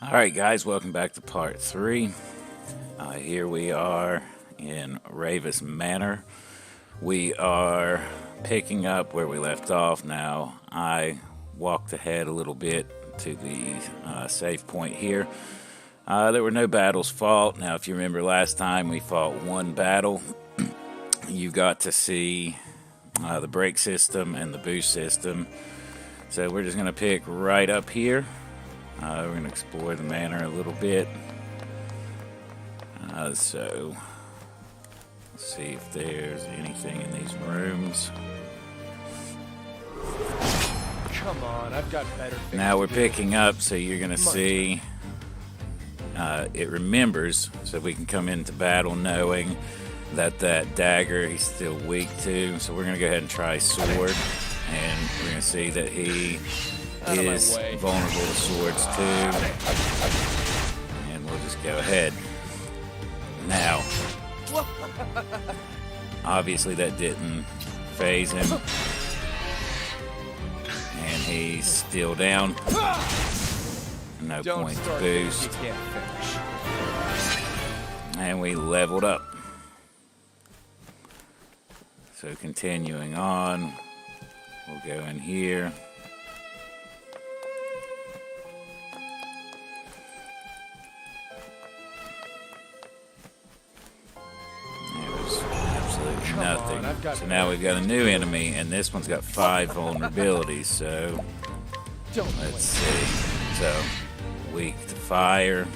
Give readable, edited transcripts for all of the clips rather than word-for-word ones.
Alright guys, welcome back to part 3. Here we are in Ravus Manor. We are picking up where we left off now. I walked ahead a little bit to the save point here. There were no battles fought. Now if you remember last time we fought one battle. You got to see the brake system and the boost system. So we're just going to pick right up here. We're going to explore the manor a little bit. So, let's see if there's anything in these rooms. Come on, I've got better things. Now we're picking up, so you're going to see it remembers, so we can come into battle knowing that dagger he's still weak to. So we're going to go ahead and try sword, and we're going to see that he is vulnerable to swords too, and we'll just go ahead. Now, obviously that didn't phase him, and he's still down. No point to boost, and we leveled up. So continuing on, we'll go in here. Nothing. So now we've got a new enemy, and this one's got 5 vulnerabilities. So let's see. So weak to fire.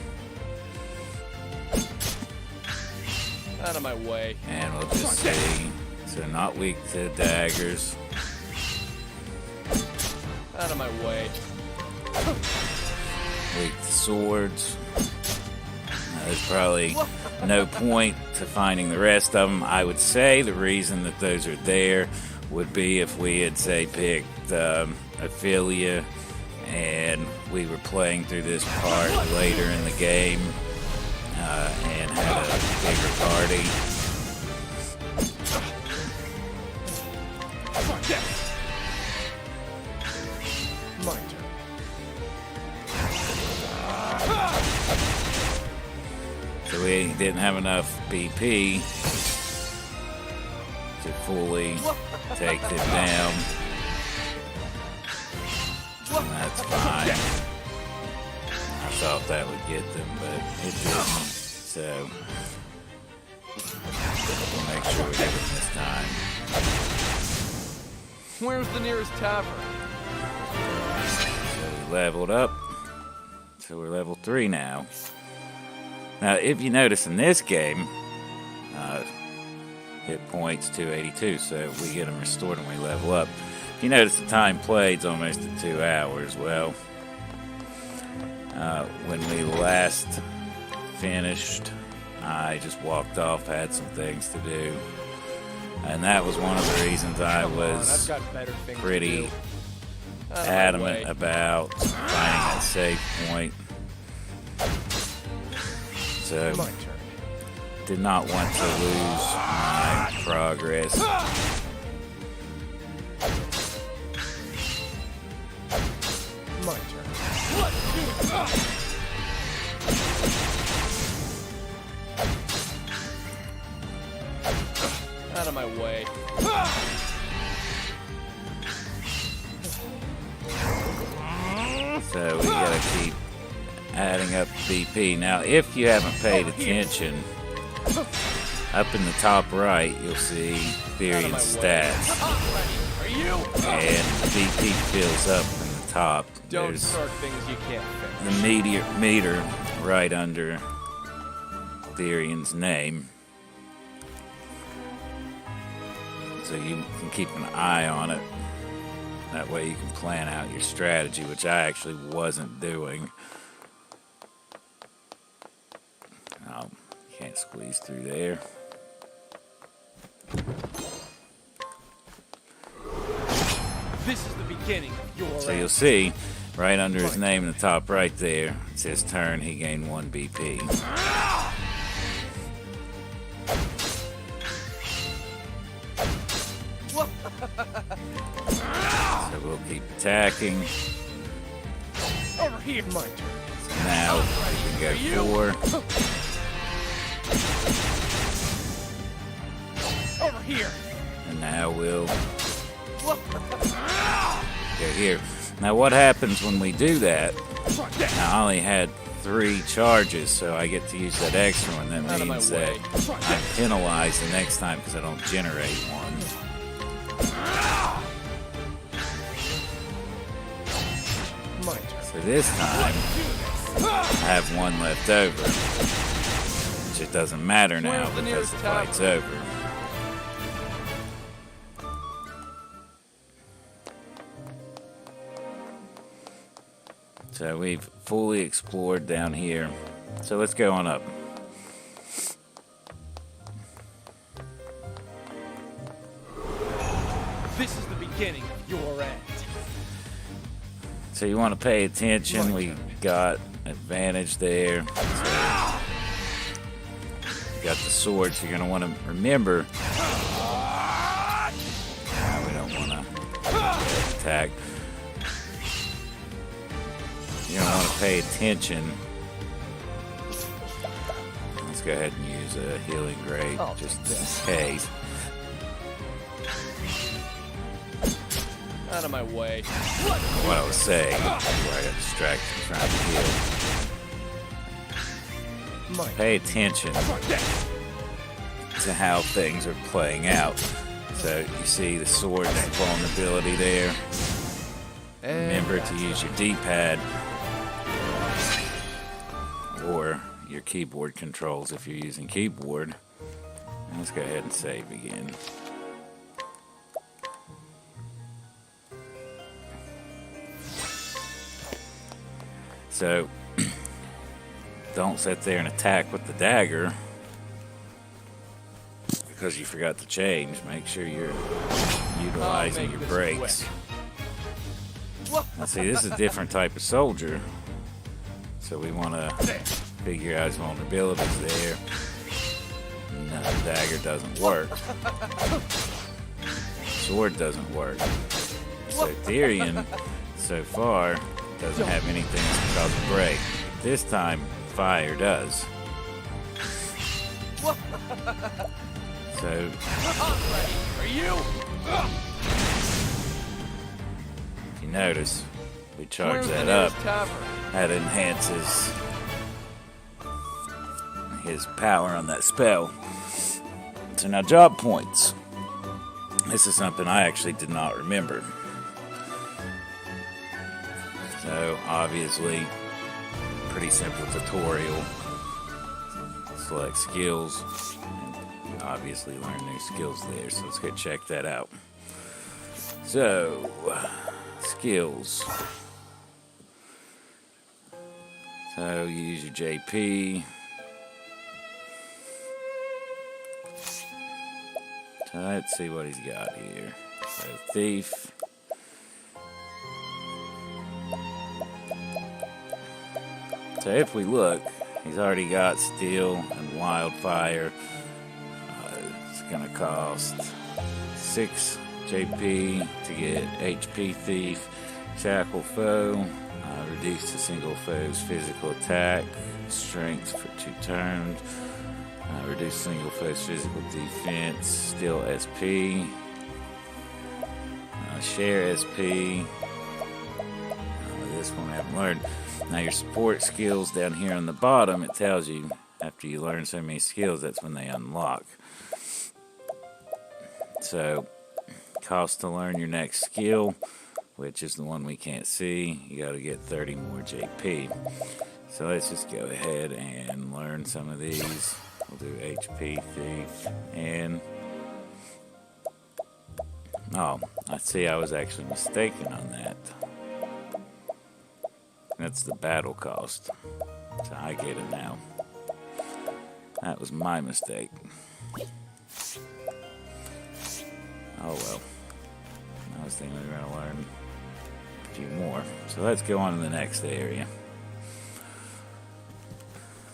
Out of my way. And we'll just see. So not weak to daggers. Out of my way. Weak to swords. There's probably no point to finding the rest of them. I would say the reason that those are there would be if we had, say, picked Ophelia and we were playing through this part later in the game and had a bigger party. My turn. So we didn't have enough BP to fully take them down. And that's fine. I thought that would get them, but it didn't. So we'll make sure we get them this time. Where's the nearest tavern? So we leveled up. So we're level 3 now. Now, if you notice in this game, hit points 282, so we get them restored and we level up. If you notice, the time played's almost at 2 hours. Well, when we last finished, I just walked off, had some things to do, and that was one of the reasons I was pretty adamant about finding that save point. So, did not want to lose my progress. My turn. Out of my way. So, we gotta keep adding up BP. Now, if you haven't paid attention, up in the top right, you'll see Therian's stats. And BP fills up in the top. Don't start things you can't finish. The meter right under Therian's name. So you can keep an eye on it. That way you can plan out your strategy, which I actually wasn't doing. Oh, can't squeeze through there. This is the beginning of your So you'll see, right under his name in the top right there, it's his turn, he gained 1 BP. So we'll keep attacking. Over here, my turn. now we can go 4. Over here. And now we'll go here. Now what happens when we do that? Now I only had 3 charges, so I get to use that extra one. That means that I'm penalized the next time because I don't generate one. So this time, I have 1 left over. Which it doesn't matter now because the fight's over. So we've fully explored down here. So let's go on up. This is the beginning of your end. So you want to pay attention. We got advantage there. So you got the sword, so you're going to want to remember. We don't want to attack. You're going to want to pay attention. Let's go ahead and use a healing grade just in case. Out of my way. What I was saying, where I got distracted trying to heal. Pay attention to how things are playing out. So you see the sword's vulnerability there. Remember to use your D-pad or your keyboard controls if you're using keyboard. And let's go ahead and save again. So don't sit there and attack with the dagger because you forgot to change. Make sure you're utilizing your breaks. Now see, this is a different type of soldier, so we want to figure out his vulnerabilities there. No, the dagger doesn't work. Sword doesn't work. So Therian, so far, doesn't have anything that's called a break. This time, fire does. So, Are you? if you notice, we charge that up. That enhances his power on that spell. So now job points. This is something I actually did not remember. So obviously, pretty simple tutorial. Select skills. And you obviously learn new skills there. So let's go check that out. So, skills. So you use your JP. So let's see what he's got here. So thief. So if we look, he's already got steel and wildfire. It's gonna cost 6 JP to get HP thief, shackle foe, reduce the single foe's physical attack, strength for 2 turns, reduce single foe's physical defense, steal SP, share SP. This one I haven't learned. Now your support skills down here on the bottom, it tells you after you learn so many skills, that's when they unlock. So, cost to learn your next skill, which is the one we can't see, you got to get 30 more JP. So let's just go ahead and learn some of these. We'll do HP thief and... Oh, I see I was actually mistaken on that. That's the battle cost. So I get it now. That was my mistake. Oh well. I was thinking we were going to learn a few more. So let's go on to the next area.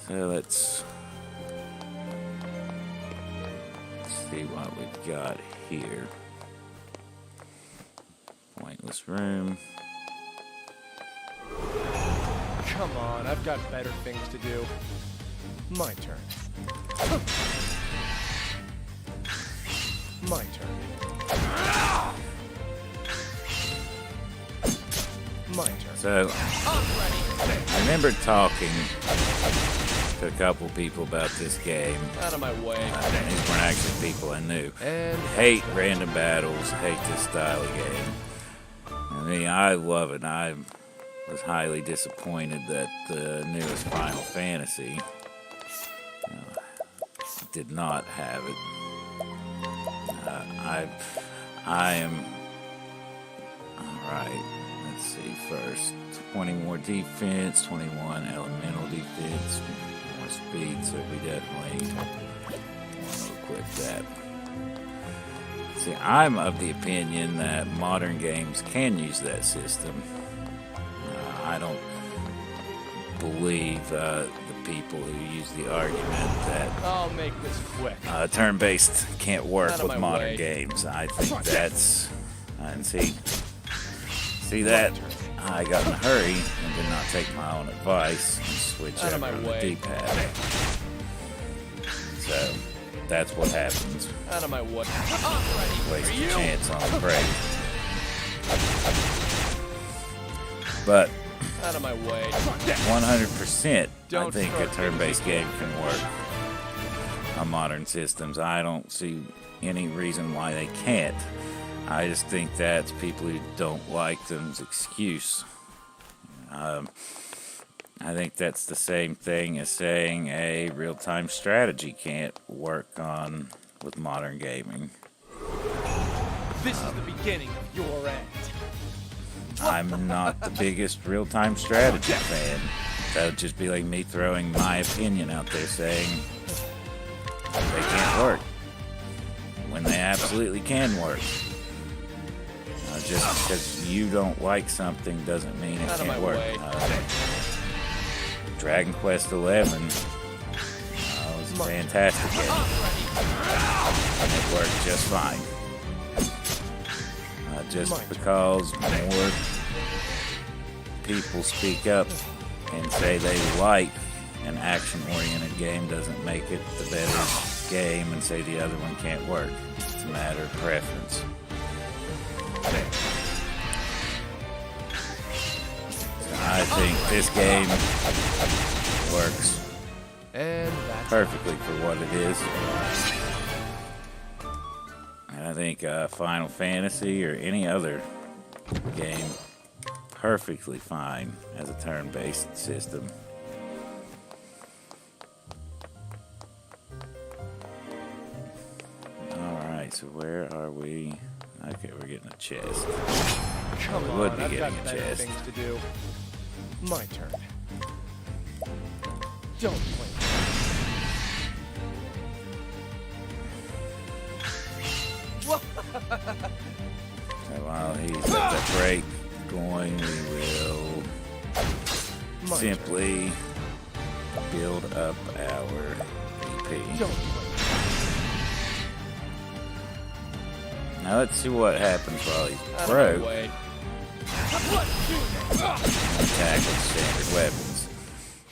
So let's see what we've got here. Pointless room. Come on, I've got better things to do. My turn. My turn. My turn. So, I remember talking to a couple people about this game. Out of my way. And these weren't actually people I knew. And Hate random battles, hate this style of game. I mean, I love it. I was highly disappointed that the newest Final Fantasy did not have it. I am... Alright, let's see first. 20 more defense, 21 elemental defense, more speed, so we definitely want to equip that. See, I'm of the opinion that modern games can use that system. I don't believe the people who use the argument that I'll make this quick. turn-based can't work Out of with my modern way. games. I think that's... and see that? I got in a hurry and did not take my own advice and switch Out of over my on the way. D-pad. So, that's what happens. Out of my way. Waste a chance on a break. But Out of my way. 100%, I Don't think a start turn-based game can work on modern systems. I don't see any reason why they can't. I just think that's people who don't like them's excuse. I think that's the same thing as saying a real-time strategy can't work with modern gaming. This is the beginning of your end. I'm not the biggest real-time strategy fan. That would just be like me throwing my opinion out there saying they can't work when they absolutely can work. Just because you don't like something doesn't mean it Out of can't my work. way. Dragon Quest XI was a fantastic game. And it worked just fine. Just because more people speak up and say they like an action-oriented game doesn't make it the better game and say the other one can't work. It's a matter of preference. I think this game works And that's perfectly for what it is. And I think Final Fantasy or any other game perfectly fine as a turn-based system. Alright, so where are we? Okay, we're getting a chest. Come We would on, be I've getting got a better chest. things to do. My turn. Don't play. So while he's got the break going, we will My simply build up our turn. EP. Don't play. Now let's see what happens while he's Out of broke. my way. Attack with standard weapons.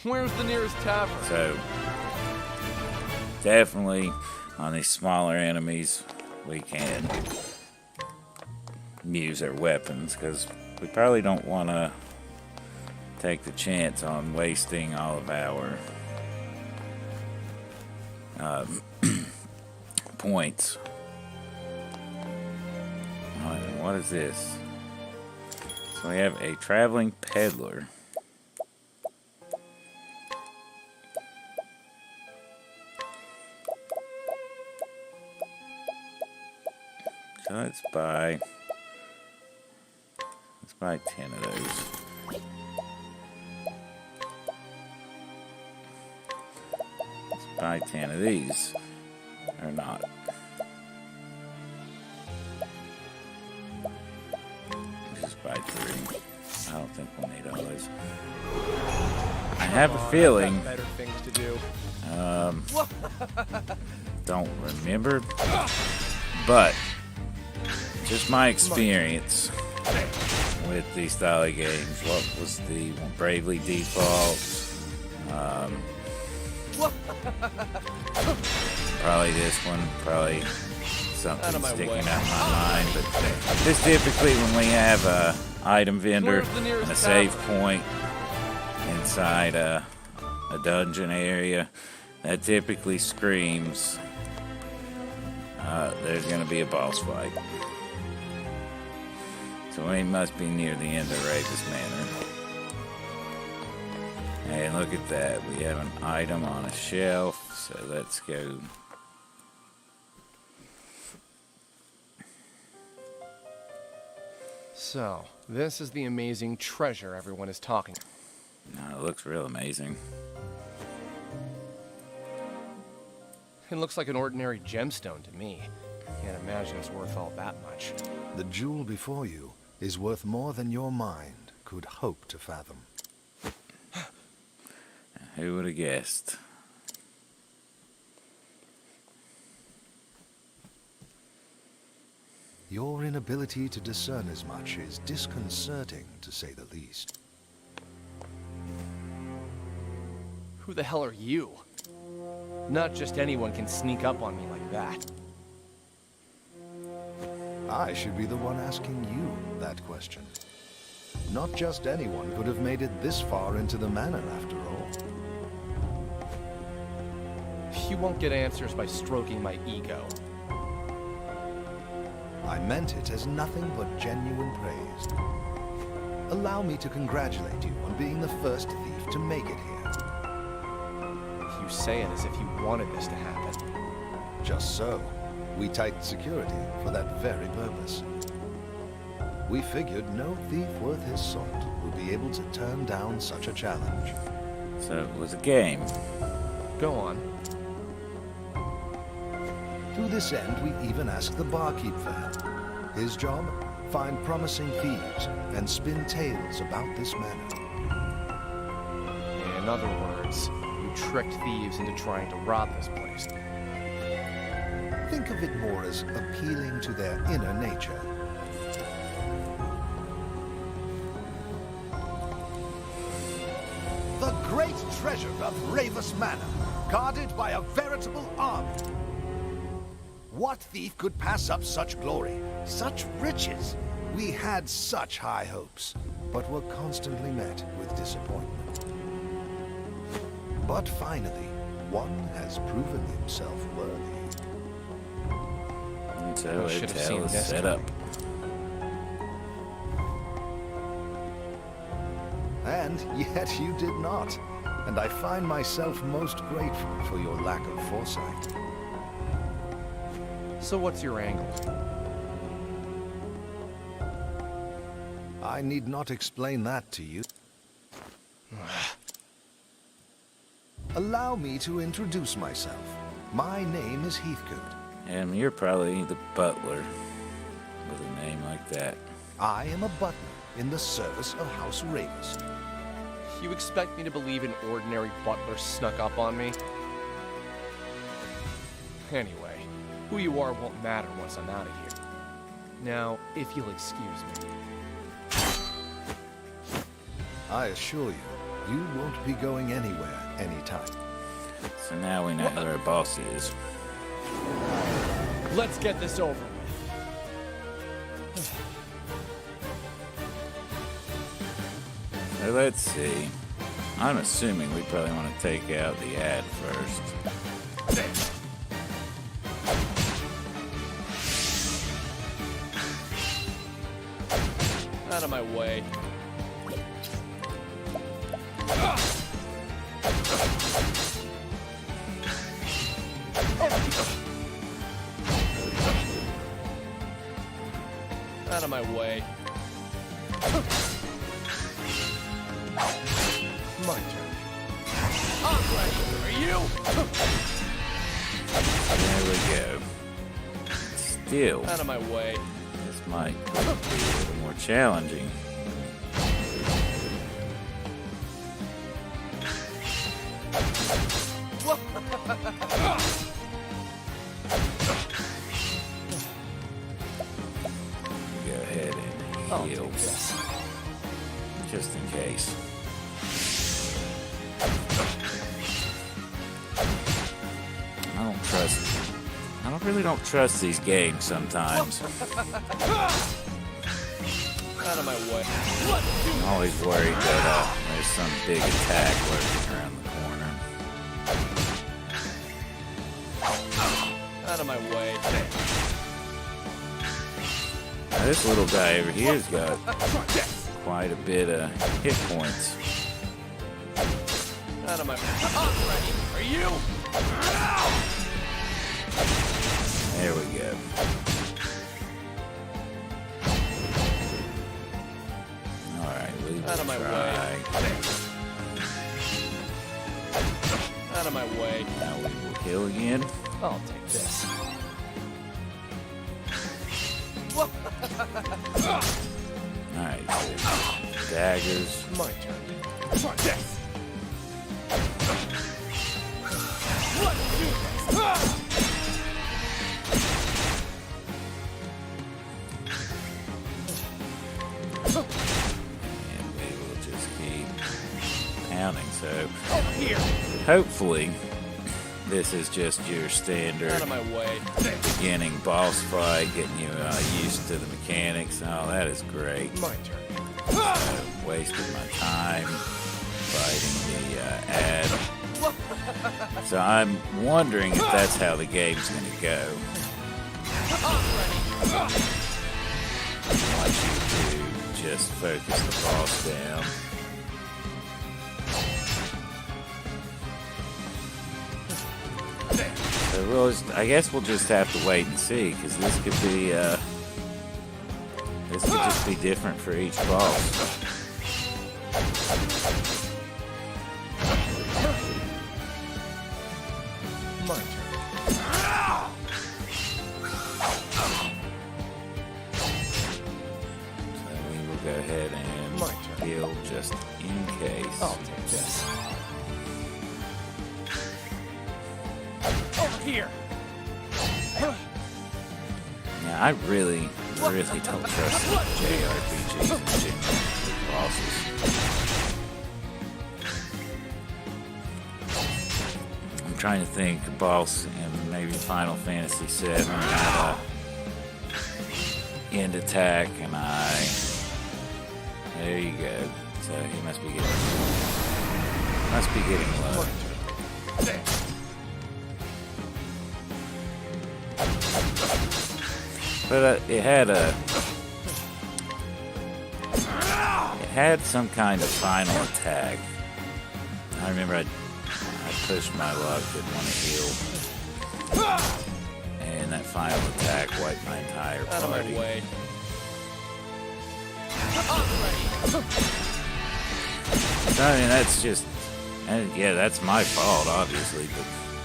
Where's the nearest tavern? So definitely on these smaller enemies we can use our weapons because we probably don't want to take the chance on wasting all of our points. What is this? So we have a traveling peddler. So let's buy 10 of those. Let's buy 10 of these. Or not. Just buy 3. I don't think we'll need all those. I have a feeling, I've got better things to do. don't remember, but just my experience, with these style of games. What was the Bravely Default? Probably this one. Probably something sticking out in my mind. But this typically when we have a item vendor and a save point inside a dungeon area, that typically screams there's going to be a boss fight. So we must be near the end of Ravus Manor. And look at that, we have an item on a shelf, so let's go. So, this is the amazing treasure everyone is talking about. No, it looks real amazing. It looks like an ordinary gemstone to me. Can't imagine it's worth all that much. The jewel before you is worth more than your mind could hope to fathom. Who would have guessed? Your inability to discern as much is disconcerting, to say the least. Who the hell are you? Not just anyone can sneak up on me like that. I should be the one asking you that question. Not just anyone could have made it this far into the manor, after all. You won't get answers by stroking my ego. I meant it as nothing but genuine praise. Allow me to congratulate you on being the first thief to make it here. You say it as if you wanted this to happen. Just so. We tightened security for that very purpose. We figured no thief worth his salt would be able to turn down such a challenge. So it was a game. Go on. To this end, we even asked the barkeep for help. His job? Find promising thieves and spin tales about this manor. In other words, you tricked thieves into trying to rob this place. Think of it more as appealing to their inner nature. The great treasure of Ravus Manor, guarded by a veritable army. What thief could pass up such glory, such riches? We had such high hopes, but were constantly met with disappointment. But finally, one has proven himself worthy. So I should it's have seen this set up. And yet you did not. And I find myself most grateful for your lack of foresight. So what's your angle? I need not explain that to you. Allow me to introduce myself. My name is Heathcote. And you're probably the butler with a name like that. I am a butler in the service of House Ravus. You expect me to believe an ordinary butler snuck up on me? Anyway, who you are won't matter once I'm out of here. Now, if you'll excuse me. I assure you, you won't be going anywhere anytime. So now we know who our boss is. Let's get this over with. So let's see. I'm assuming we probably want to take out the ad first. Out of my way. Out of my way. My turn. I'm ready. Are you? There we go. Still, Out of my way. this might be a little more challenging. Go ahead and I'll heal. take this. really don't trust these games sometimes. Out of my way. I'm always worried that there's some big attack lurking around the corner. Out of my way. Now, this little guy over here's got quite a bit of hit points. Out of my way. Ready. Are you? There we go. Alright, leave Out it of my try. Out of my way. Now we will kill again. I'll take this. Alright, so daggers. My turn. And we will just keep pounding. So Here. hopefully this is just your standard Out of my way. beginning boss fight, getting you used to the mechanics. Oh, that is great. My turn. Wasted my time fighting the ad. So I'm wondering if that's how the game's going to go. I want you to just focus the boss down. So I guess we'll just have to wait and see, because this could be, this could just be different for each boss. My turn. So we will go ahead and My turn. heal just in case. I'll take this. Over here. Yeah, I really don't trust JRPGs in general with bosses. I'm trying to think a boss in maybe Final Fantasy VII had a end attack, and there you go. So he must be getting low. But it had some kind of final attack. I remember I pushed my luck, didn't want to heal, and that final attack wiped my entire Out of my party. way. So, I mean, that's just, and yeah, that's my fault, obviously,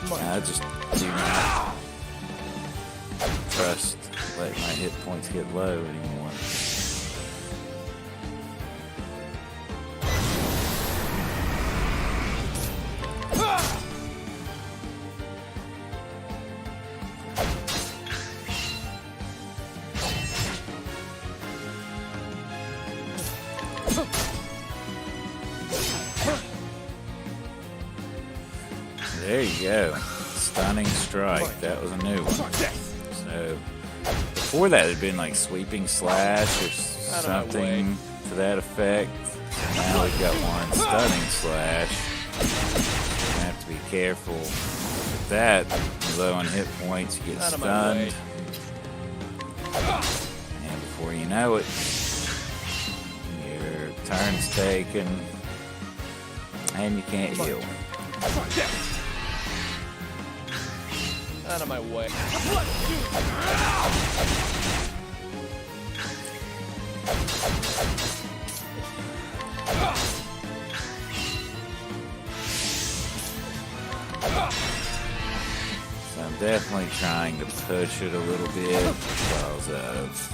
but I just do not trust letting my hit points get low anymore. There you go. Stunning strike. That was a new one. So before that, it had been like sweeping slash or something to that effect. So now we've got one stunning slash. You have to be careful with that. Low on hit points, you get stunned. And before you know it, your turn's taken and you can't heal. Out of my way. So I'm definitely trying to push it a little bit because of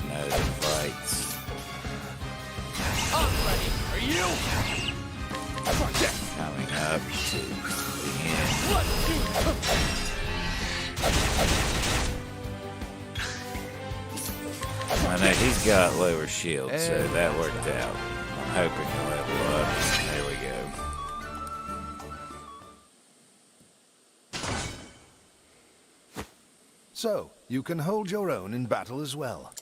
the fights. Are you? Coming up to the end. I know he's got lower shield, so that worked out. I'm hoping he'll level up. There we go. So, you can hold your own in battle as well.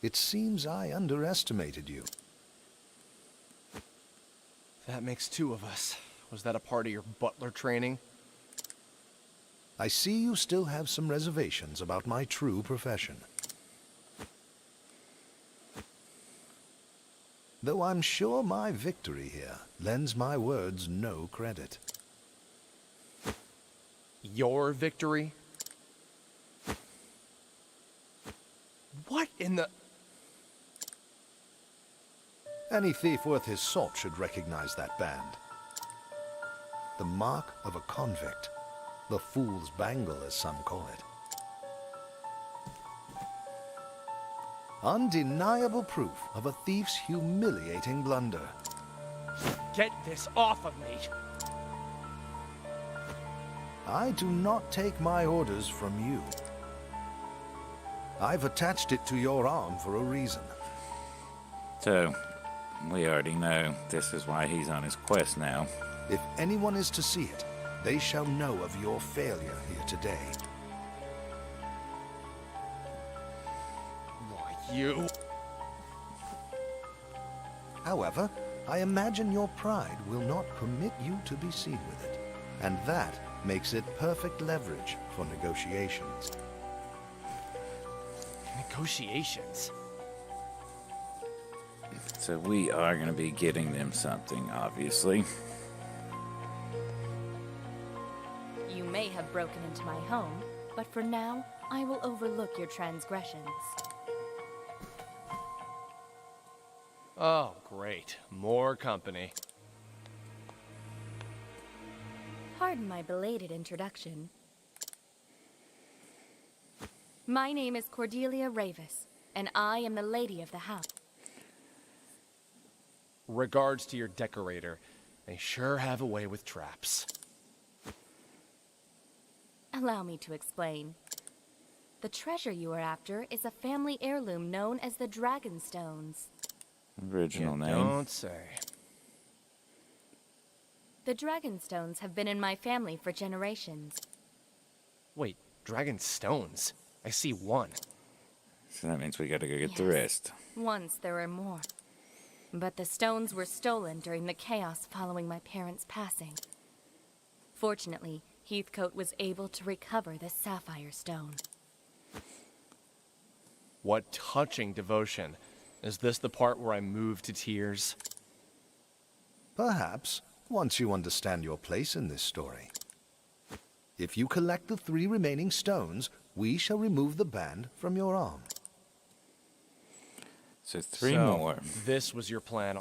It seems I underestimated you. That makes two of us. Was that a part of your butler training? I see you still have some reservations about my true profession. Though I'm sure my victory here lends my words no credit. Your victory? What in the... Any thief worth his salt should recognize that band. The mark of a convict. The fool's bangle, as some call it. Undeniable proof of a thief's humiliating blunder. Get this off of me! I do not take my orders from you. I've attached it to your arm for a reason. So, we already know this is why he's on his quest now. If anyone is to see it, they shall know of your failure here today. Why, you... However, I imagine your pride will not permit you to be seen with it, and that makes it perfect leverage for negotiations. Negotiations? So we are going to be getting them something, obviously. You may have broken into my home, but for now, I will overlook your transgressions. Oh, great. More company. Pardon my belated introduction. My name is Cordelia Ravus, and I am the lady of the house. Regards to your decorator. They sure have a way with traps. Allow me to explain. The treasure you are after is a family heirloom known as the Dragonstones. Original name. Don't say. The Dragonstones have been in my family for generations. Wait, dragon stones? I see one. So that means we got to go get the Yes. rest. Once there were more. But the stones were stolen during the chaos following my parents' passing. Fortunately, Heathcote was able to recover the Sapphire Stone. What touching devotion. Is this the part where I move to tears? Perhaps, once you understand your place in this story. If you collect the 3 remaining stones, we shall remove the band from your arm. So 3 So, more. This was your plan.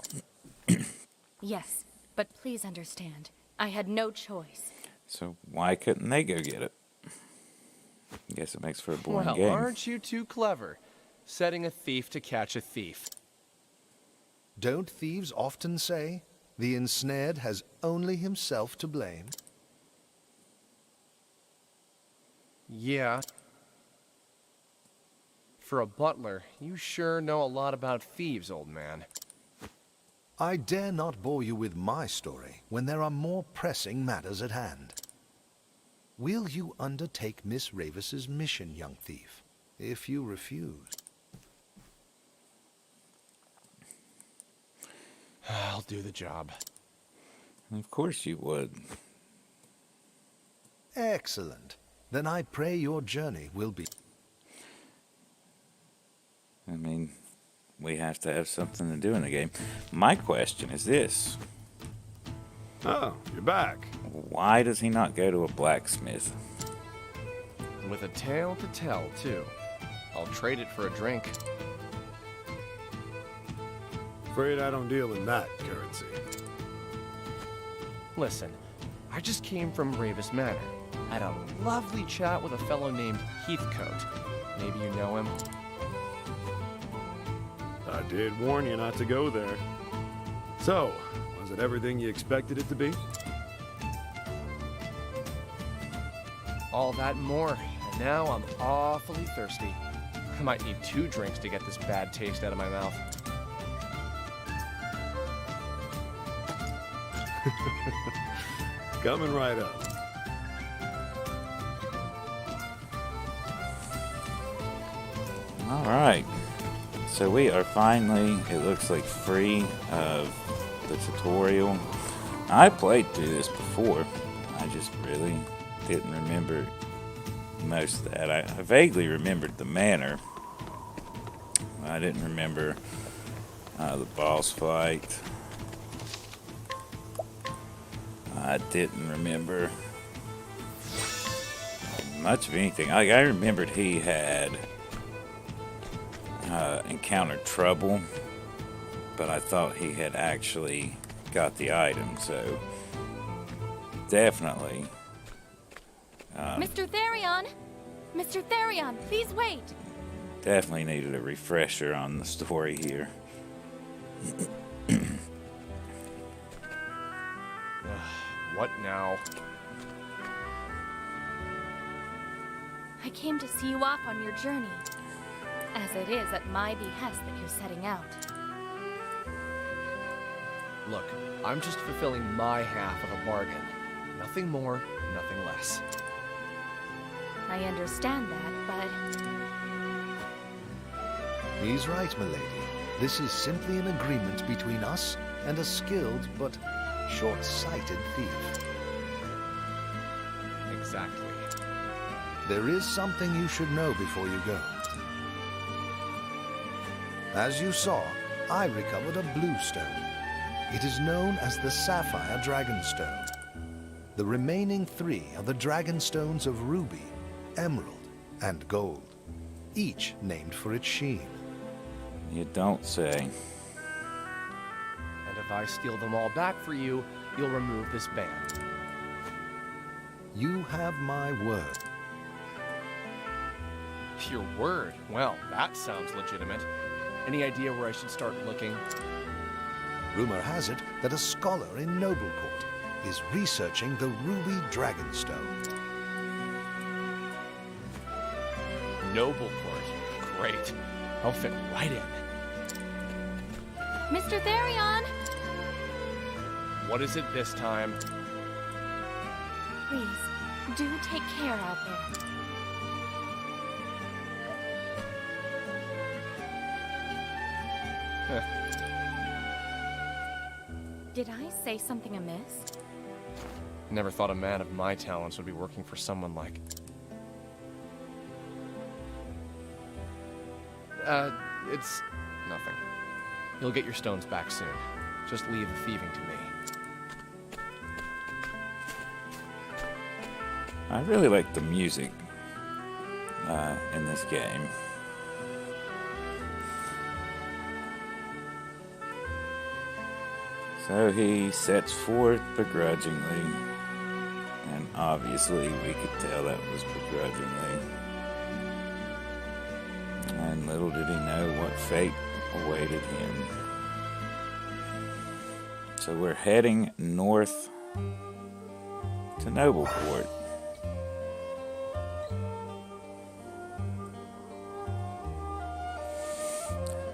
Yes, but please understand, I had no choice. So why couldn't they go get it? Guess it makes for a boring Well, game. aren't you too clever? Setting a thief to catch a thief. Don't thieves often say, the ensnared has only himself to blame? Yeah. For a butler, you sure know a lot about thieves, old man. I dare not bore you with my story when there are more pressing matters at hand. Will you undertake Miss Ravus's mission, young thief? If you refuse... I'll do the job. Of course you would. Excellent. Then I pray your journey will be... I mean, we have to have something to do in the game. My question is this. Oh, you're back. Why does he not go to a blacksmith? With a tale to tell, too. I'll trade it for a drink. Afraid I don't deal in that currency. Listen, I just came from Ravus Manor. Had a lovely chat with a fellow named Heathcote. Maybe you know him? I did warn you not to go there. So, was it everything you expected it to be? All that and more. And now I'm awfully thirsty. I might need 2 drinks to get this bad taste out of my mouth. Coming right up. Alright. So we are finally, it looks like, free of the tutorial. I played through this before. I just really didn't remember most of that. I vaguely remembered the manor. I didn't remember the boss fight. I didn't remember much of anything. I remembered he had encountered trouble, but I thought he had actually got the item, so definitely. Mr. Therion! Mr. Therion, please wait! Definitely needed a refresher on the story here. What now? I came to see you off on your journey, as it is at my behest that you're setting out. Look, I'm just fulfilling my half of a bargain. Nothing more, nothing less. I understand that, but He's right, milady. This is simply an agreement between us and a skilled but short-sighted thief. Exactly. There is something you should know before you go. As you saw, I recovered a blue stone. It is known as the Sapphire Dragonstone. The remaining 3 are the Dragonstones of Ruby, Emerald, and Gold, each named for its sheen. You don't say. And if I steal them all back for you, you'll remove this ban. You have my word. Your word? Well, that sounds legitimate. Any idea where I should start looking? Rumor has it that a scholar in Noblecourt is researching the Ruby Dragonstone. Noblecourt. Great. I'll fit right in. Mr. Therion! What is it this time? Please, do take care out there. Did I say something amiss? Never thought a man of my talents would be working for someone like... it's nothing. You'll get your stones back soon. Just leave the thieving to me. I really like the music in this game. So he sets forth begrudgingly, and obviously we could tell that was begrudgingly. And little did he know what fate awaited him. So we're heading north to Noblecourt.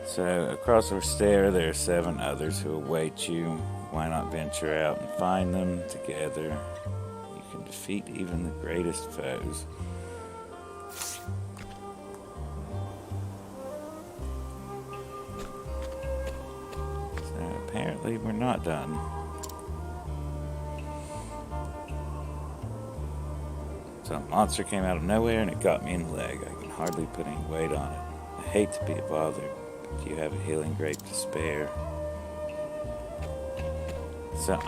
So across our stair there are 7 others who await you. Why not venture out and find them together? You can defeat even the greatest foes. So apparently we're not done. So a monster came out of nowhere and it got me in the leg. I can hardly put any weight on it. I hate to be a bother. Do you have a healing grape to spare? So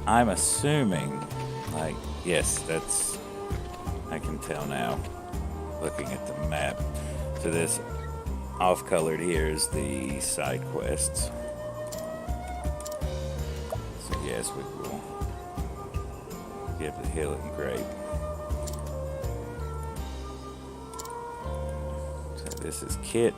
I'm assuming, like, yes, that's, I can tell now, looking at the map. So this off-colored here is the side quests. So yes, we will give the healing grape. So this is Kit.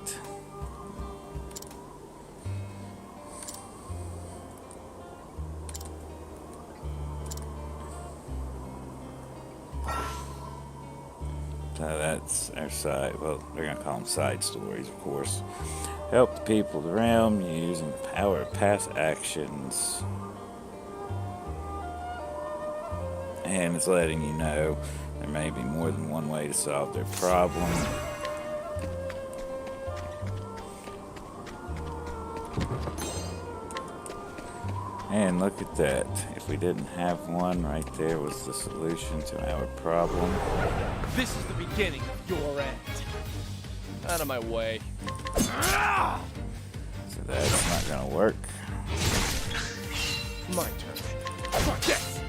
So that's our side, well, they're going to call them side stories, of course. Help the people of the realm using the power of past actions. And it's letting you know there may be more than one way to solve their problem. And look at that. If we didn't have one, right there was the solution to our problem. This is the beginning of your end. Out of my way. So that's not gonna work. My turn. Yes.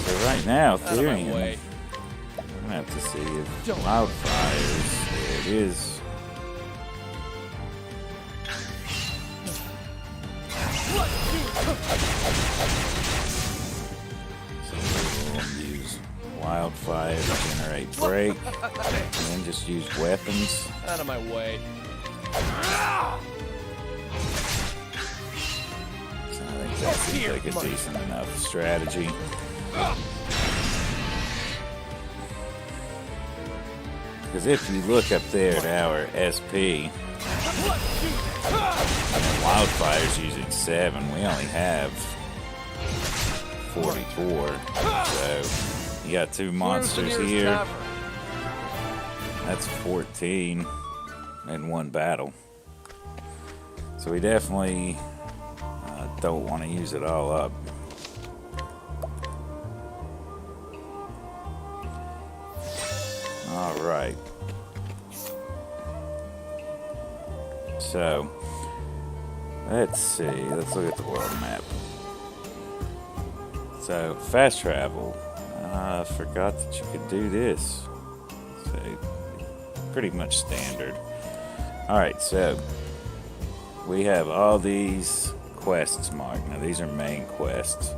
So right now, Out of my Therian, way. I'm gonna have to see if wildfires. There it is. So we'll use wildfire to generate break, and then just use weapons. Out of my way. So I think that seems like a decent enough strategy. Because if you look up there at our SP, wildfire's using 7. We only have 44. So you got 2 monsters here. That's 14 in one battle. So we definitely don't want to use it all up. All right. So let's see. Let's look at the world map. So fast travel. I forgot that you could do this. So pretty much standard. All right. So we have all these quests marked. Now these are main quests.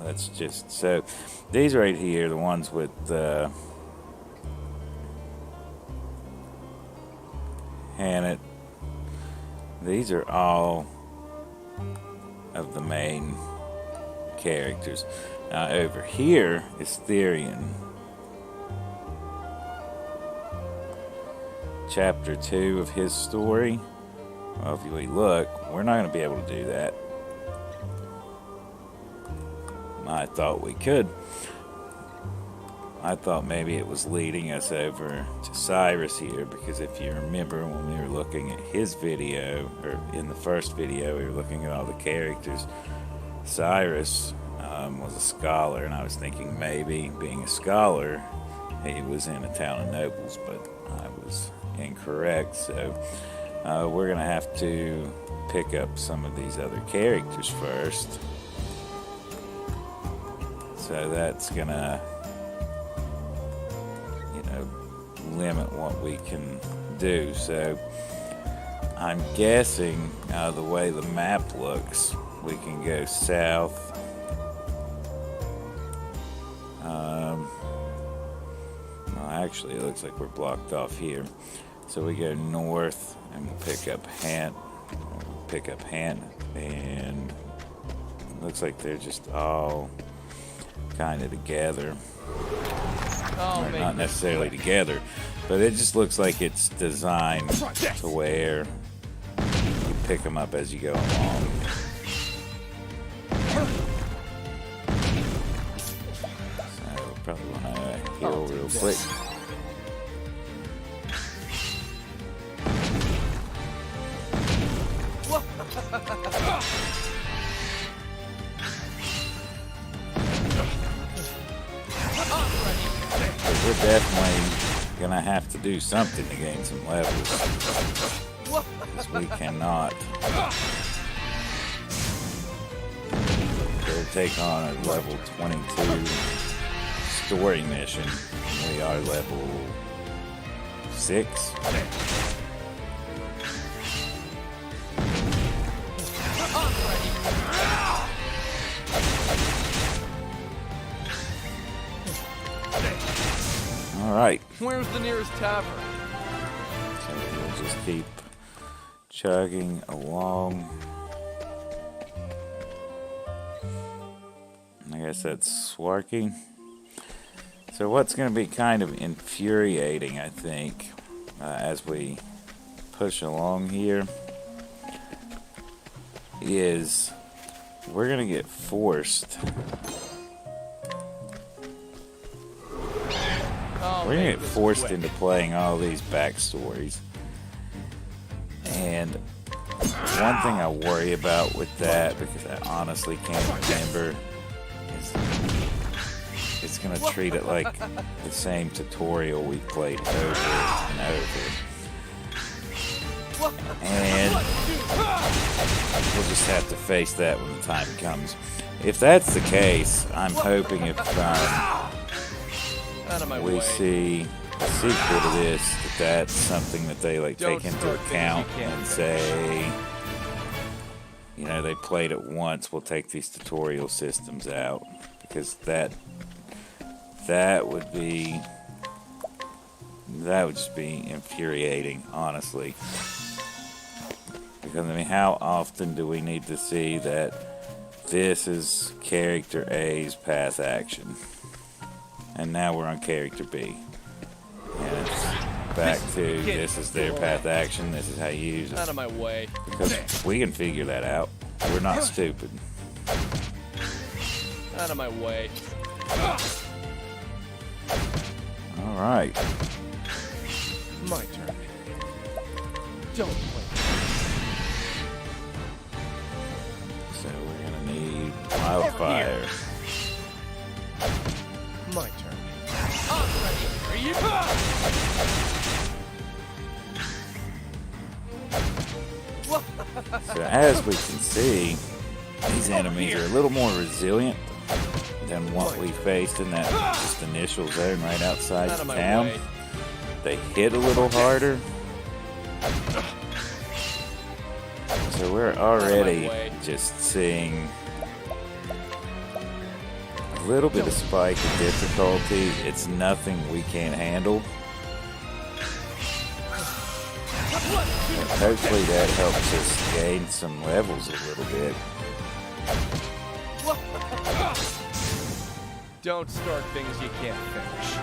That's just so. These right here, the ones with Hannett. These are all of the main characters. Now over here is Therian. Chapter 2 of his story. Well, if we look, we're not going to be able to do that. I thought we could. I thought maybe it was leading us over to Cyrus here, because if you remember when we were looking at his video, or in the first video, we were looking at all the characters. Cyrus was a scholar, and I was thinking maybe being a scholar, he was in a town of nobles, but I was incorrect. So we're going to have to pick up some of these other characters first. So that's gonna, limit what we can do. So I'm guessing the way the map looks, we can go south. Well, actually, it looks like we're blocked off here. So we go north, and we'll pick up Hant. And it looks like they're just all kind of together. Oh, Or not necessarily together, but it just looks like it's designed to where you pick them up as you go along. So probably want to heal real quick. We're definitely gonna have to do something to gain some levels, because we cannot go take on a level 22 story mission. We are level 6. All right. Where's the nearest tavern? So we'll just keep chugging along. I guess that's Swarky. So what's going to be kind of infuriating, I think, as we push along here, is we're going to get forced we're gonna get forced into playing all these backstories. And one thing I worry about with that, because I honestly can't remember, is it's gonna treat it like the same tutorial we played over and over. And we'll just have to face that when the time comes. If that's the case, I'm hoping if we see a sequel to this, that's something that they like take into account and say, you know, they played it once, we'll take these tutorial systems out, because that would just be infuriating, honestly. Because I mean, how often do we need to see that this is character A's path action, and now we're on character B, and it's back to this is their path action, this is how you use it. Out of my way. Because we can figure that out. We're not stupid. Out of my way. All right. My turn. Don't play. So we're gonna need wildfire. My turn. Are you? So as we can see, these enemies are a little more resilient than what we faced in that just initial zone right outside Out the of my town. way. They hit a little harder. So we're already just seeing a little bit of spike in difficulty. It's nothing we can't handle. But hopefully that helps us gain some levels a little bit. Don't start things you can't finish.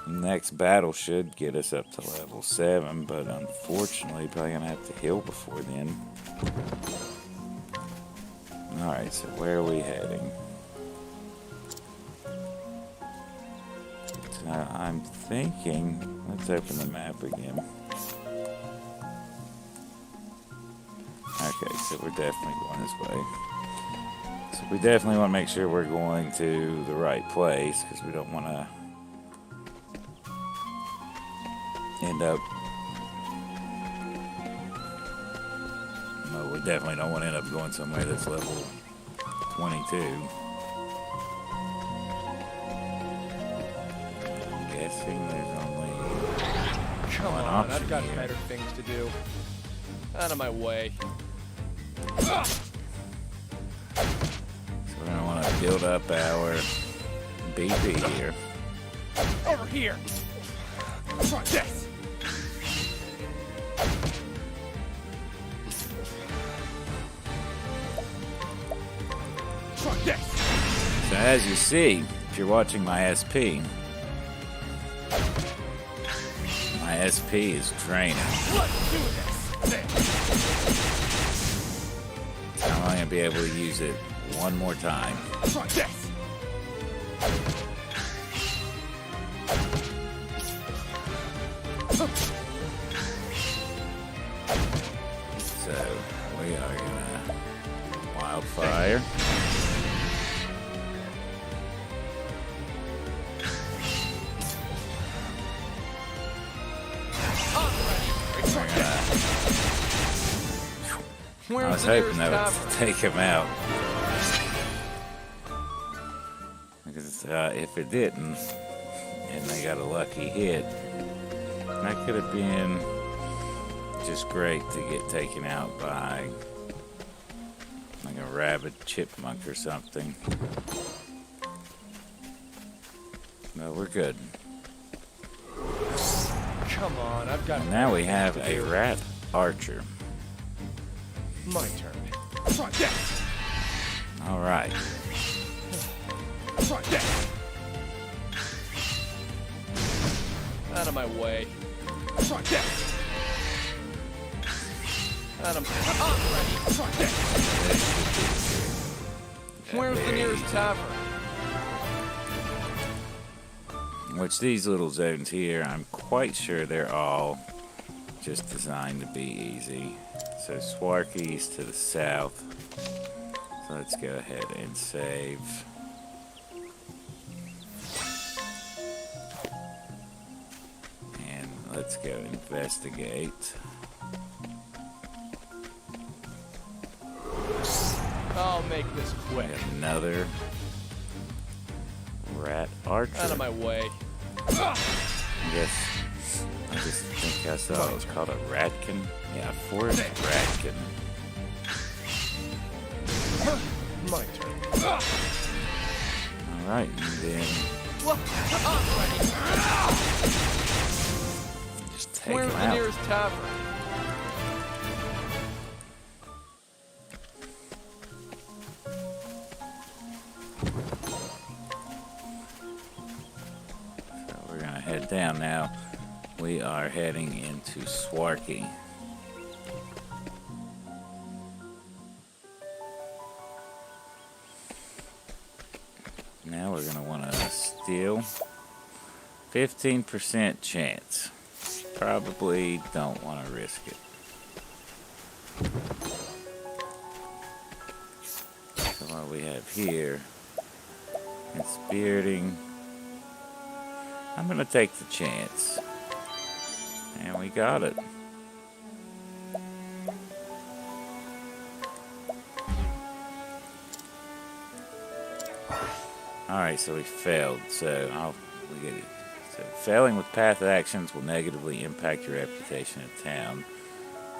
Next battle should get us up to level 7, but unfortunately probably gonna have to heal before then. Alright, so where are we heading? So I'm thinking, let's open the map again. Okay, so we're definitely going this way. So we definitely want to make sure we're going to the right place, because we don't want to end up... No, we definitely don't want to end up going somewhere that's level 22. I'm guessing there's only Come one on, option I've got here. better things to do. Out of my way. So we're going to want to build up our BP here. Over here. Try this. Try this. So as you see, if you're watching my SP is draining. Let's do this. There. So I'm only going to be able to use it one more time. Try this. So we are going to wildfire. I was hoping that would take him out. Because if it didn't, and they got a lucky hit, that could have been just great to get taken out by like a rabid chipmunk or something. No, we're good. Come on, I've got. And now we have a rat archer. My turn. Try this. All right. Try this. Out of my way. Try this. Out of my. Try this. Where's the nearest tavern? Which these little zones here, I'm quite sure they're all just designed to be easy. So Swarky's to the south. So let's go ahead and save. And let's go investigate. I'll make this We quick. have another rat archer. Out of my way. Yes. I just think I saw it was called a ratkin. Yeah, forest ratkin. My turn. Alright, and then just take Where's him the out. nearest tavern? So we're gonna head down now. We are heading into Swarky. Now we're gonna want to steal. 15% chance. Probably don't want to risk it. So what we have here, inspiriting. I'm gonna take the chance. And we got it. Alright, so we failed. So we get it. So failing with path actions will negatively impact your reputation in town.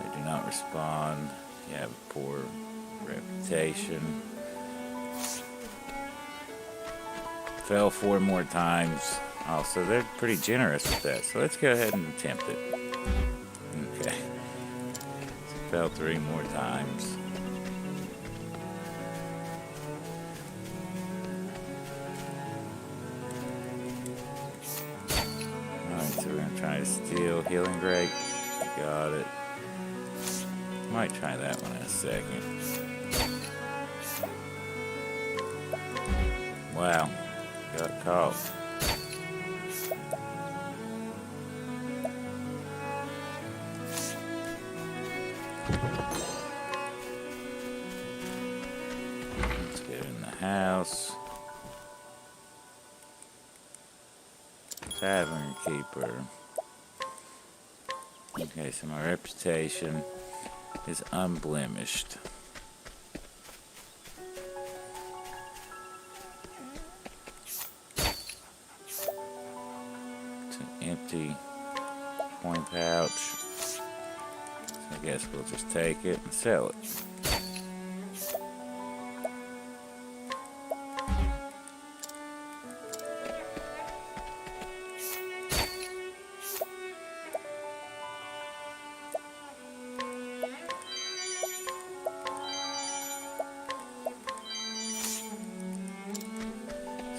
They do not respond. You have a poor reputation. Fail 4 more times. Also, they're pretty generous with that. So let's go ahead and attempt it. Okay. So fail 3 more times. Alright, so we're going to try to steal Healing Grape. Got it. Might try that one in a second. Wow. Got caught. Let's get in the house. Tavern keeper. Okay, so my reputation is unblemished. It's an empty coin pouch. So I guess we'll just take it and sell it.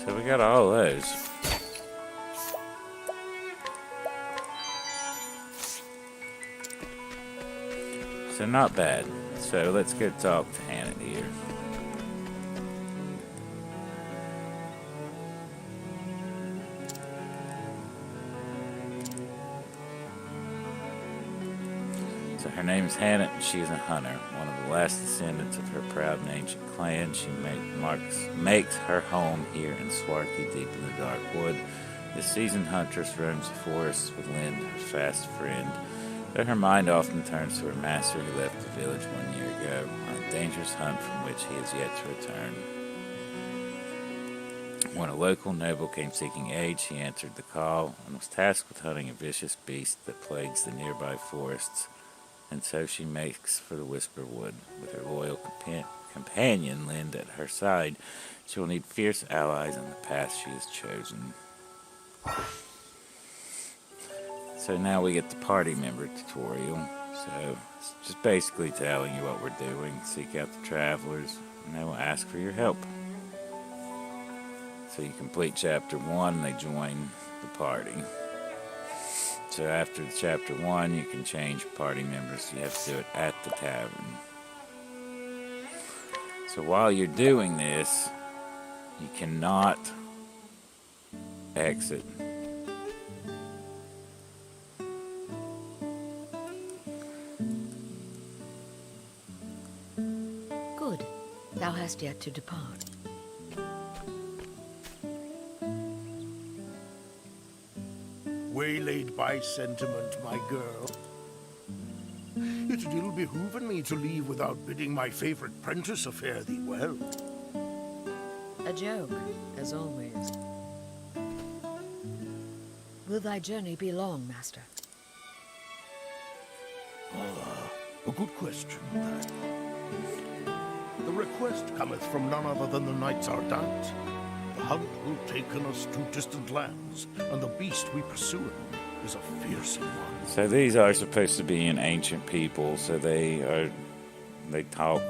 So we got all those. So not bad. So let's go talk to Hannah here. So her name's Hannah, and she's a hunter, one of the last descendants of her proud and ancient clan. She makes her home here in Swarky, deep in the dark wood. This seasoned huntress roams the forests with Lind, her fast friend, though her mind often turns to her master who left the village 1 year ago on a dangerous hunt from which he has yet to return. When a local noble came seeking aid, she answered the call and was tasked with hunting a vicious beast that plagues the nearby forests. And so she makes for the Whisper Wood. With her loyal companion, Lind, at her side, she will need fierce allies on the path she has chosen. So now we get the party member tutorial. So it's just basically telling you what we're doing. Seek out the travelers, and they will ask for your help. So you complete chapter 1, they join the party. So after chapter 1, you can change party members. You have to do it at the tavern. So while you're doing this, you cannot exit best yet to depart. Waylaid by sentiment, my girl. It ill behooven me to leave without bidding my favorite prentice fare thee well. A joke, as always. Will thy journey be long, master? A good question, that. The request cometh from none other than the Knights Ardent. The hunt will taken us to distant lands, and the beast we pursuing is a fearsome one. So these are supposed to be an ancient people, so they talk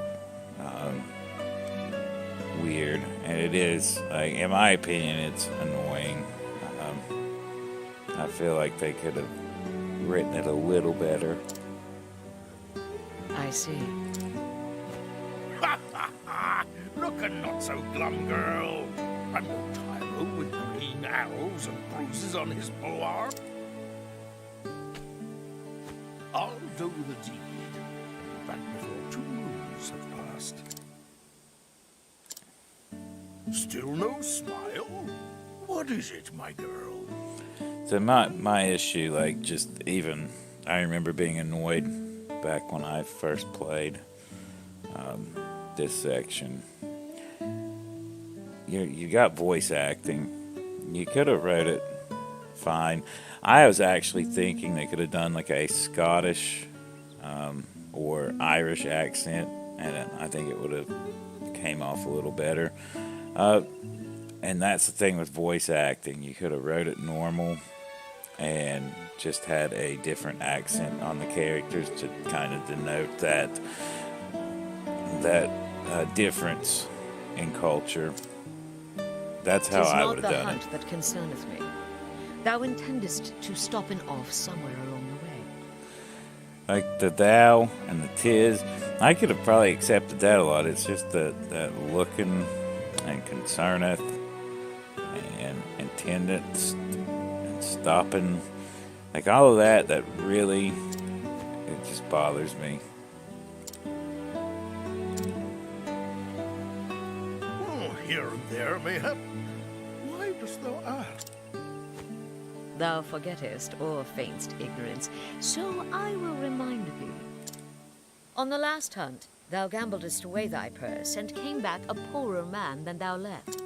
weird, and it is, like, in my opinion, it's annoying. I feel like they could have written it a little better. I see. Ha ha ha! Looking not so glum, girl. I'm no tyro with green arrows and bruises on his polearm. I'll do the deed, back before 2 moons have passed. Still no smile? What is it, my girl? So my issue, like, just even, I remember being annoyed back when I first played this section. You got voice acting. You could have wrote it fine. I was actually thinking they could have done like a Scottish or Irish accent, and I think it would have came off a little better. And that's the thing with voice acting. You could have wrote it normal and just had a different accent on the characters to kind of denote that difference in culture. That's how I would have done it. 'Tis not the hunt that concerneth me. Thou intendest to stop and off somewhere along the way. Like the thou and the tis, I could have probably accepted that a lot. It's just that looking and concerneth and intendance and stopping, like all of that really, it just bothers me. Oh, here and there, mayhap. Why dost thou ask? Thou forgettest or feignst ignorance, so I will remind thee. On the last hunt, thou gambledest away thy purse, and came back a poorer man than thou left.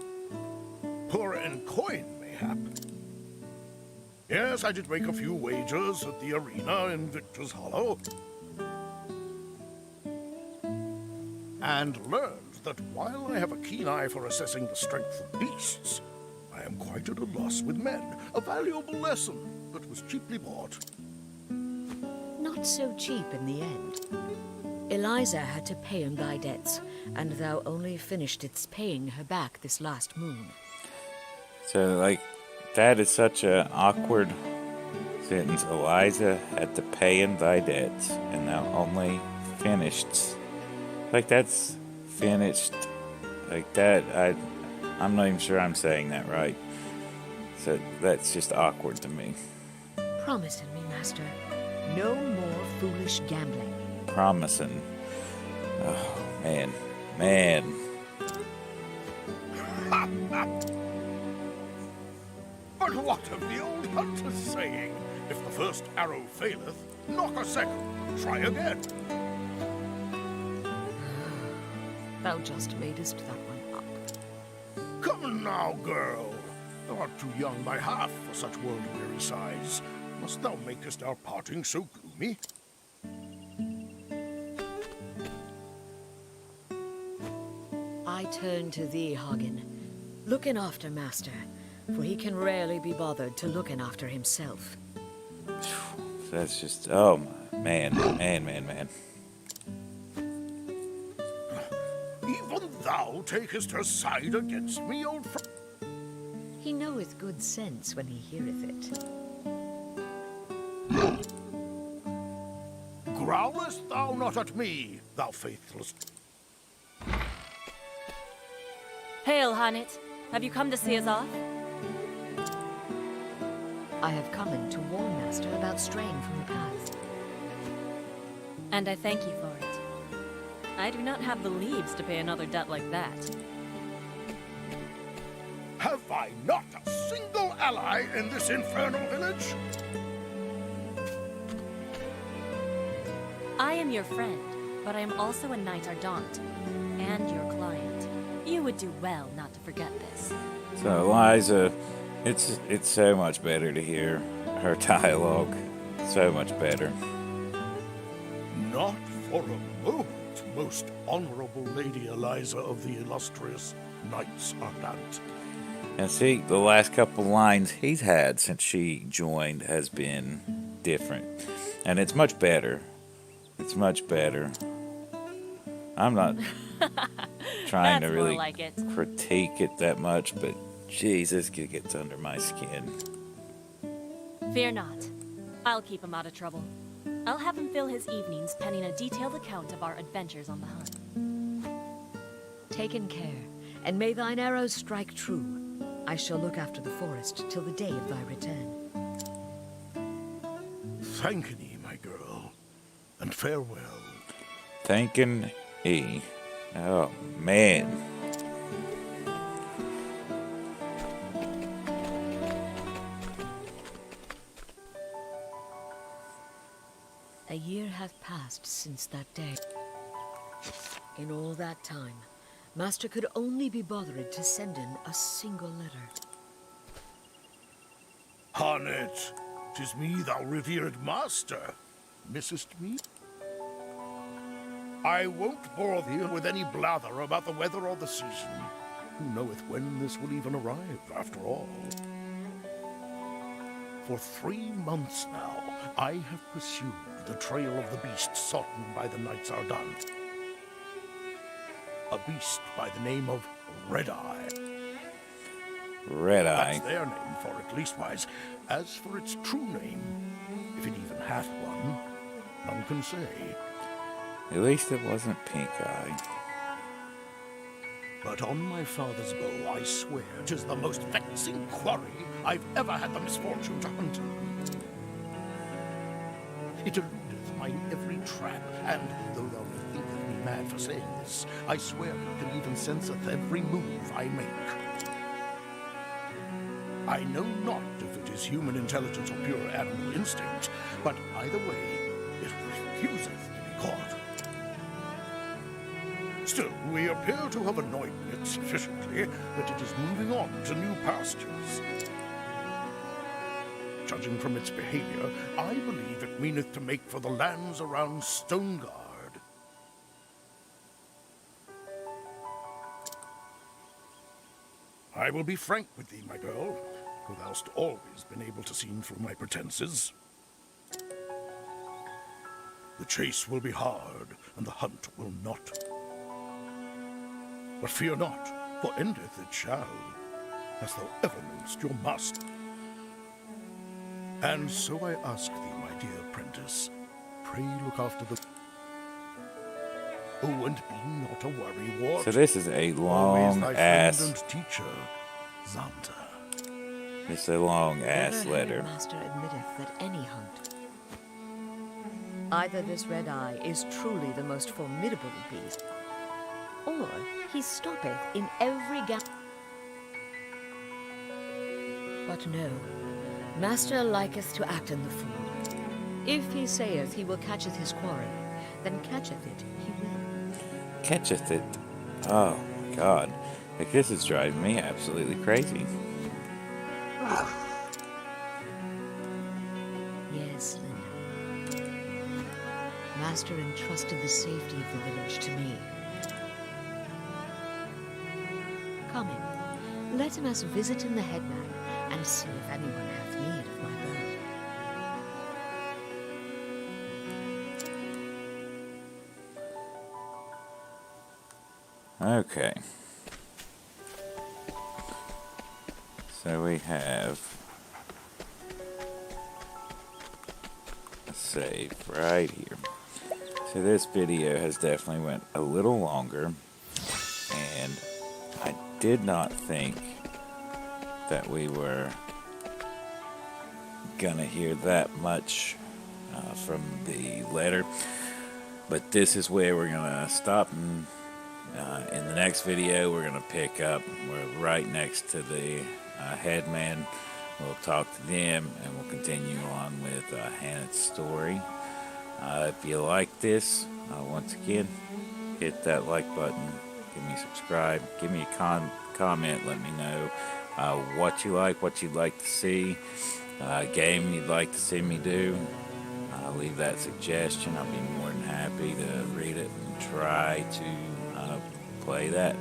Poor in coin, mayhap. Yes, I did make a few wagers at the arena in Victor's Hollow. And learned that while I have a keen eye for assessing the strength of beasts, I am quite at a loss with men. A valuable lesson that was cheaply bought. Not so cheap in the end. Eliza had to pay in thy debts, and thou only finishedst paying her back this last moon. So, like, that is such an awkward sentence. Eliza had to pay in thy debts, and thou only finished. Like, that's finished. Like, that, I'm not even sure I'm saying that right. So, that's just awkward to me. Promising me, master, no more foolish gambling. Promising. Oh, man. But what of the old hunter's saying? If the first arrow faileth, knock a second, try again. Thou just madest that one up. Come now, girl. Thou art too young by half for such world-weary sighs. Must thou makest our parting so gloomy? I turn to thee, Hagen. Looking after master, for he can rarely be bothered to looking after himself. That's just, oh, man. Even thou takest her side against me, old friend? He knoweth good sense when he heareth it. Growlest thou not at me, thou faithless? Hail, Hanit. Have you come to see us off? I have come in to warn master about straying from the path. And I thank you for it. I do not have the leaves to pay another debt like that. Have I not a single ally in this infernal village? I am your friend, but I am also a Knight Ardent, and your client. You would do well not to forget this. So Eliza, it's so much better to hear her dialogue. So much better. Not for a moment, most honorable Lady Eliza of the illustrious Knights Ardent. And see, the last couple lines he's had since she joined has been different. And it's much better. It's much better. I'm not trying to That's more really like it. critique it that much, but Jesus, it gets under my skin. Fear not. I'll keep him out of trouble. I'll have him fill his evenings penning a detailed account of our adventures on the hunt. Taken care, and may thine arrows strike true. I shall look after the forest till the day of thy return. Thank thee, my girl, and farewell. Thanking E. Oh, man. A year hath passed since that day. In all that time, Master could only be bothered to send in a single letter. Harnet, 'tis me, thou revered master. Missest me? I won't bore thee with any blather about the weather or the season. Who knoweth when this will even arrive, after all? For 3 months now, I have pursued the trail of the beast sought by the Knights Ardent. A beast by the name of Red-Eye. Red-Eye. That's their name for it, leastwise. As for its true name, if it even hath one, none can say. At least it wasn't Pink Eye. But on my father's bow, I swear 'tis the most vexing quarry I've ever had the misfortune to hunt. It eludeth mine every trap, and though thou may think of me mad for saying this, I swear it can even senseth every move I make. I know not if it is human intelligence or pure animal instinct, but either way, it refuseth to be caught. Still, we appear to have annoyed it sufficiently that it is moving on to new pastures. Judging from its behavior, I believe it meaneth to make for the lands around Stoneguard. I will be frank with thee, my girl, who thou'st always been able to see through my pretenses. The chase will be hard, and the hunt will not. But fear not, for endeth it shall, as thou ever knowest your master. And so I ask thee, my dear apprentice, pray look after the... Oh, and be not a worrywart. So this is a Always long thy ass. friend and teacher, Xanta. It's a long ass Never letter. heard Master admitteth that any hunt. Either this Red-Eye is truly the most formidable beast, or he stoppeth in every gap. But no, Master liketh to act in the fool. If he saith he will catcheth his quarry, then catcheth it he will. Catcheth it. Oh my god. Like, this is driving me absolutely crazy. Yes, Linda. Master entrusted the safety of the village to me. Come in, let him us visit in the headman, and see if anyone hath need of my bow. Okay. So we have a save right here. So this video has definitely went a little longer, and I did not think that we were gonna hear that much from the letter. But this is where we're gonna stop, and in the next video we're gonna pick up. We're right next to the headman. We'll talk to them, and we'll continue on with Hannah's story. If you like this, once again, hit that like button, give me a subscribe, give me a comment, let me know what you like, what you'd like to see, game you'd like to see me do. Leave that suggestion. I'll be more than happy to read it and try to play that.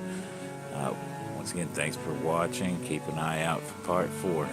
Once again, thanks for watching. Keep an eye out for part 4.